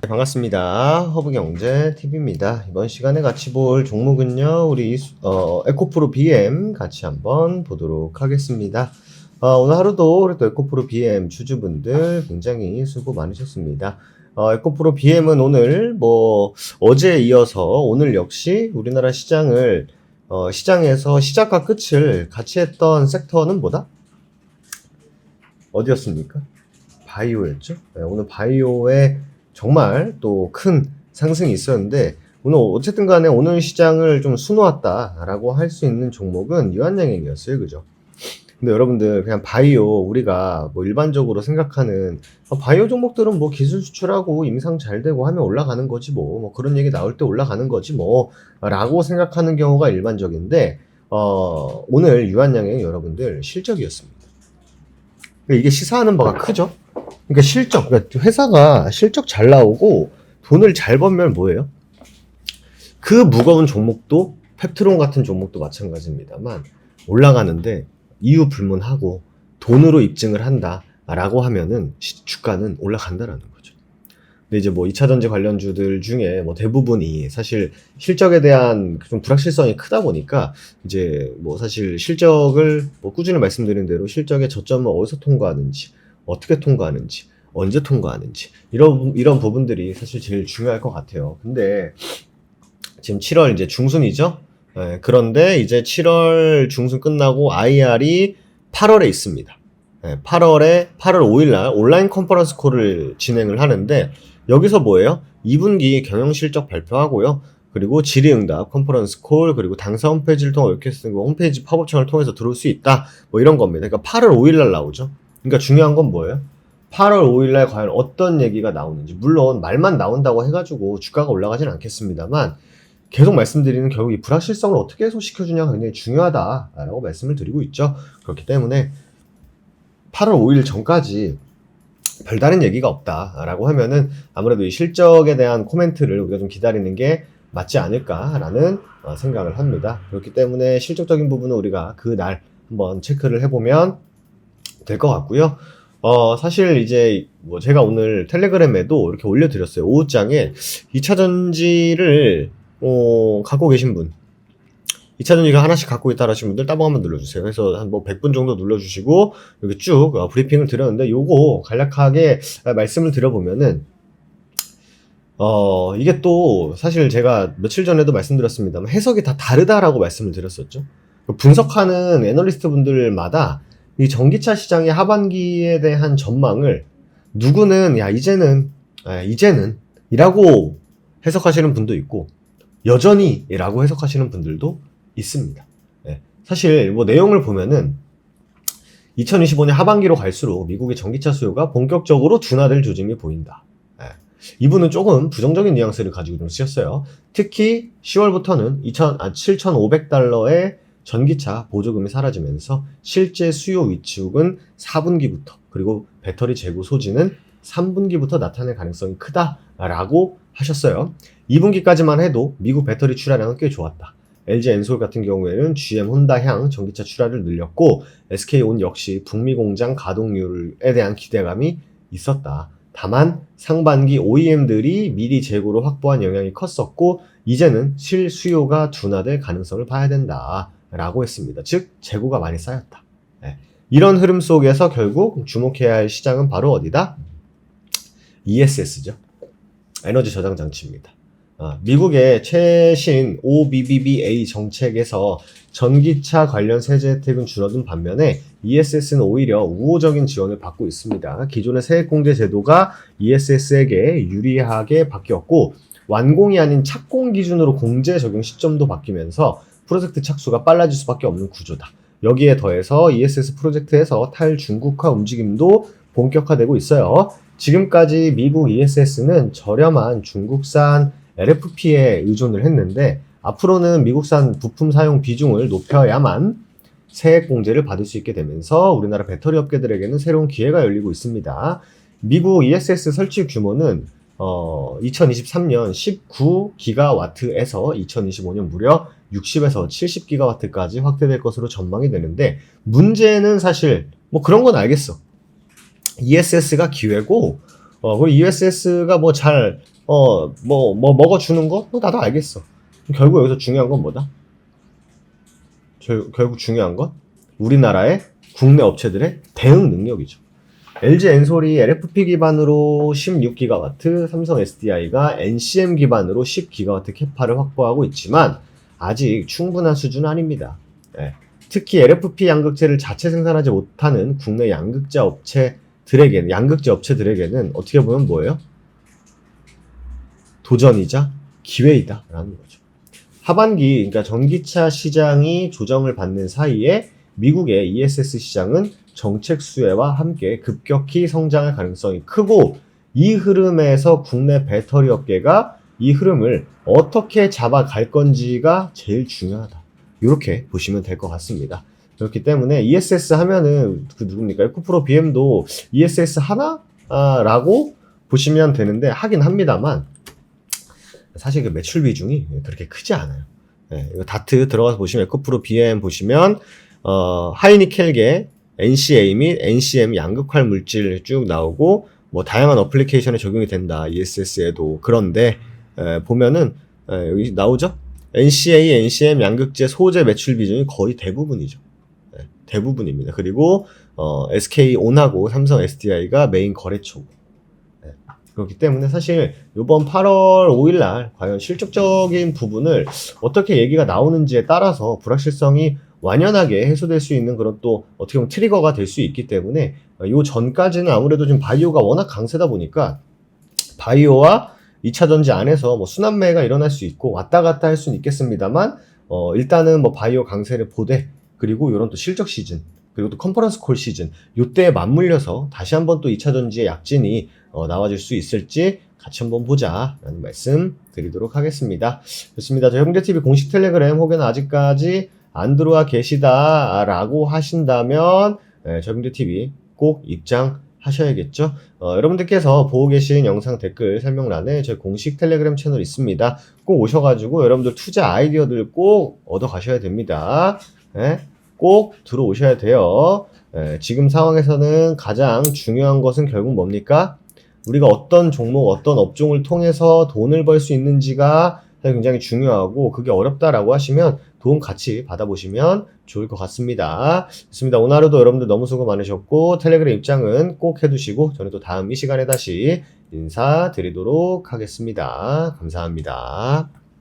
네, 반갑습니다. 허브경제TV입니다. 이번 시간에 같이 볼 종목은요, 우리 에코프로 BM 같이 한번 보도록 하겠습니다. 오늘 하루도 우리 또 에코프로 BM 주주분들 굉장히 수고 많으셨습니다. 에코프로 BM은 오늘 어제에 이어서 오늘 역시 우리나라 시장을 시장에서 시작과 끝을 같이 했던 섹터는 뭐다? 어디였습니까? 바이오였죠. 네, 오늘 바이오에 정말 또 큰 상승이 있었는데, 오늘 어쨌든 간에 오늘 시장을 좀 수놓았다라고 할 수 있는 종목은 유한양행이었어요. 그죠? 근데 여러분들 그냥 바이오, 우리가 일반적으로 생각하는 바이오 종목들은 기술 수출하고 임상 잘 되고 하면 올라가는 거지 뭐 그런 얘기 나올 때 올라가는 거지 라고 생각하는 경우가 일반적인데, 오늘 유한양행 여러분들 실적이었습니다. 이게 시사하는 바가 크죠? 그러니까 그러니까 회사가 실적 잘 나오고 돈을 잘 벌면 뭐예요? 그 무거운 종목도, 펩트론 같은 종목도 마찬가지입니다만, 올라가는데 이유 불문하고 돈으로 입증을 한다라고 하면은 주가는 올라간다라는 거죠. 근데 이제 2차전지 관련주들 중에 대부분이 사실 실적에 대한 좀 불확실성이 크다 보니까, 이제 사실 실적을 꾸준히 말씀드린 대로 실적의 저점을 어디서 통과하는지, 어떻게 통과하는지, 언제 통과하는지, 이런 부분들이 사실 제일 중요할 것 같아요. 근데 지금 7월 이제 중순이죠? 네, 그런데 이제 7월 중순 끝나고 IR이 8월에 있습니다. 네, 8월 5일날 온라인 컨퍼런스 콜을 진행을 하는데, 여기서 뭐예요? 2분기 경영실적 발표하고요. 그리고 질의응답, 컨퍼런스 콜, 그리고 당사 홈페이지를 통해 이렇게 쓰고 홈페이지 팝업창을 통해서 들어올 수 있다. 이런 겁니다. 그러니까 8월 5일날 나오죠. 그러니까 중요한 건 뭐예요? 8월 5일날 과연 어떤 얘기가 나오는지. 물론 말만 나온다고 해가지고 주가가 올라가진 않겠습니다만, 계속 말씀드리는 결국 이 불확실성을 어떻게 해소시켜주냐가 굉장히 중요하다라고 말씀을 드리고 있죠. 그렇기 때문에 8월 5일 전까지 별다른 얘기가 없다라고 하면은 아무래도 이 실적에 대한 코멘트를 우리가 좀 기다리는 게 맞지 않을까라는 생각을 합니다. 그렇기 때문에 실적적인 부분은 우리가 그날 한번 체크를 해보면 될 것 같고요. 사실 이제 제가 오늘 텔레그램에도 이렇게 올려드렸어요. 오후장에 2차전지를 갖고 계신 분, 2차전지를 하나씩 갖고 있다 하시는 분들 따봉 한번 눌러주세요. 그래서 한 100분 정도 눌러주시고 이렇게 쭉 브리핑을 드렸는데, 요거 간략하게 말씀을 드려보면은 이게 또 사실 제가 며칠 전에도 말씀드렸습니다만 해석이 다 다르다라고 말씀을 드렸었죠. 분석하는 애널리스트 분들마다 이 전기차 시장의 하반기에 대한 전망을 누구는 이제는 이라고 해석하시는 분도 있고, 여전히 라고 해석하시는 분들도 있습니다. 네. 사실 내용을 보면은 2025년 하반기로 갈수록 미국의 전기차 수요가 본격적으로 둔화될 조짐이 보인다. 네. 이분은 조금 부정적인 뉘앙스를 가지고 좀 쓰셨어요. 특히 10월부터는 7,500달러의 전기차 보조금이 사라지면서 실제 수요 위축은 4분기부터, 그리고 배터리 재고 소진은 3분기부터 나타날 가능성이 크다라고 하셨어요. 2분기까지만 해도 미국 배터리 출하량은 꽤 좋았다. LG 엔솔 같은 경우에는 GM 혼다향 전기차 출하를 늘렸고, SK온 역시 북미 공장 가동률에 대한 기대감이 있었다. 다만 상반기 OEM들이 미리 재고를 확보한 영향이 컸었고, 이제는 실수요가 둔화될 가능성을 봐야 된다 라고 했습니다. 즉 재고가 많이 쌓였다. 네. 이런 흐름 속에서 결국 주목해야 할 시장은 바로 어디다? ESS죠. 에너지 저장 장치입니다. 미국의 최신 OBBBA 정책에서 전기차 관련 세제 혜택은 줄어든 반면에 ESS는 오히려 우호적인 지원을 받고 있습니다. 기존의 세액공제 제도가 ESS에게 유리하게 바뀌었고, 완공이 아닌 착공 기준으로 공제 적용 시점도 바뀌면서 프로젝트 착수가 빨라질 수밖에 없는 구조다. 여기에 더해서 ESS 프로젝트에서 탈중국화 움직임도 본격화되고 있어요. 지금까지 미국 ESS는 저렴한 중국산 LFP에 의존을 했는데, 앞으로는 미국산 부품 사용 비중을 높여야만 세액 공제를 받을 수 있게 되면서 우리나라 배터리 업계들에게는 새로운 기회가 열리고 있습니다. 미국 ESS 설치 규모는 2023년 19기가와트에서 2025년 무려 60에서 70기가와트까지 확대될 것으로 전망이 되는데, 문제는 사실 그런 건 알겠어. ESS가 기회고, 그리고 ESS가 잘 먹어주는 거? 나도 알겠어. 결국 여기서 중요한 건 뭐다? 결국 중요한 건 우리나라의 국내 업체들의 대응 능력이죠. LG 엔솔이 LFP 기반으로 16GW, 삼성 SDI가 NCM 기반으로 10GW 캐파를 확보하고 있지만 아직 충분한 수준은 아닙니다. 네. 특히 LFP 양극재를 자체 생산하지 못하는 국내 양극재 업체들에게는 어떻게 보면 뭐예요? 도전이자 기회이다 라는 거죠. 하반기, 그러니까 전기차 시장이 조정을 받는 사이에 미국의 ESS 시장은 정책 수혜와 함께 급격히 성장할 가능성이 크고, 이 흐름에서 국내 배터리 업계가 이 흐름을 어떻게 잡아갈 건지가 제일 중요하다. 이렇게 보시면 될 것 같습니다. 그렇기 때문에 ESS 하면은 누굽니까? 에코프로 BM도 ESS 하나? 라고 보시면 되는데 하긴 합니다만 사실 그 매출 비중이 그렇게 크지 않아요. 네, 이거 다트 들어가서 보시면 에코프로 BM 보시면 하이니켈계 NCA 및 NCM 양극활 물질 쭉 나오고 뭐 다양한 어플리케이션에 적용이 된다. ESS에도. 그런데 보면은 여기 나오죠? NCA, NCM 양극재 소재 매출 비중이 거의 대부분이죠. 대부분입니다. 그리고 SK온하고 삼성 SDI가 메인 거래처고. 그렇기 때문에 사실 이번 8월 5일 날 과연 실질적인 부분을 어떻게 얘기가 나오는지에 따라서 불확실성이 완연하게 해소될 수 있는 그런 또 어떻게 보면 트리거가 될 수 있기 때문에 요 전까지는 아무래도 좀 바이오가 워낙 강세다 보니까 바이오와 2차 전지 안에서 뭐 순환매가 일어날 수 있고 왔다 갔다 할 수는 있겠습니다만 일단은 뭐 바이오 강세를 보되, 그리고 이런 또 실적 시즌, 그리고 또 컨퍼런스 콜 시즌 요때에 맞물려서 다시 한번 또 2차 전지의 약진이 나와줄 수 있을지 같이 한번 보자 라는 말씀 드리도록 하겠습니다. 좋습니다. 저희 형제TV 공식 텔레그램 혹은 아직까지 안 들어와 계시다 라고 하신다면 저희 형제TV 꼭 입장하셔야겠죠. 여러분들께서 보고 계신 영상 댓글 설명란에 저희 공식 텔레그램 채널 있습니다. 꼭 오셔가지고 여러분들 투자 아이디어들 꼭 얻어 가셔야 됩니다. 꼭 들어오셔야 돼요. 지금 상황에서는 가장 중요한 것은 결국 뭡니까? 우리가 어떤 종목, 어떤 업종을 통해서 돈을 벌 수 있는지가 굉장히 중요하고, 그게 어렵다라고 하시면 도움 같이 받아보시면 좋을 것 같습니다. 좋습니다. 오늘 하루도 여러분들 너무 수고 많으셨고, 텔레그램 입장은 꼭 해두시고, 저는 또 다음 이 시간에 다시 인사드리도록 하겠습니다. 감사합니다.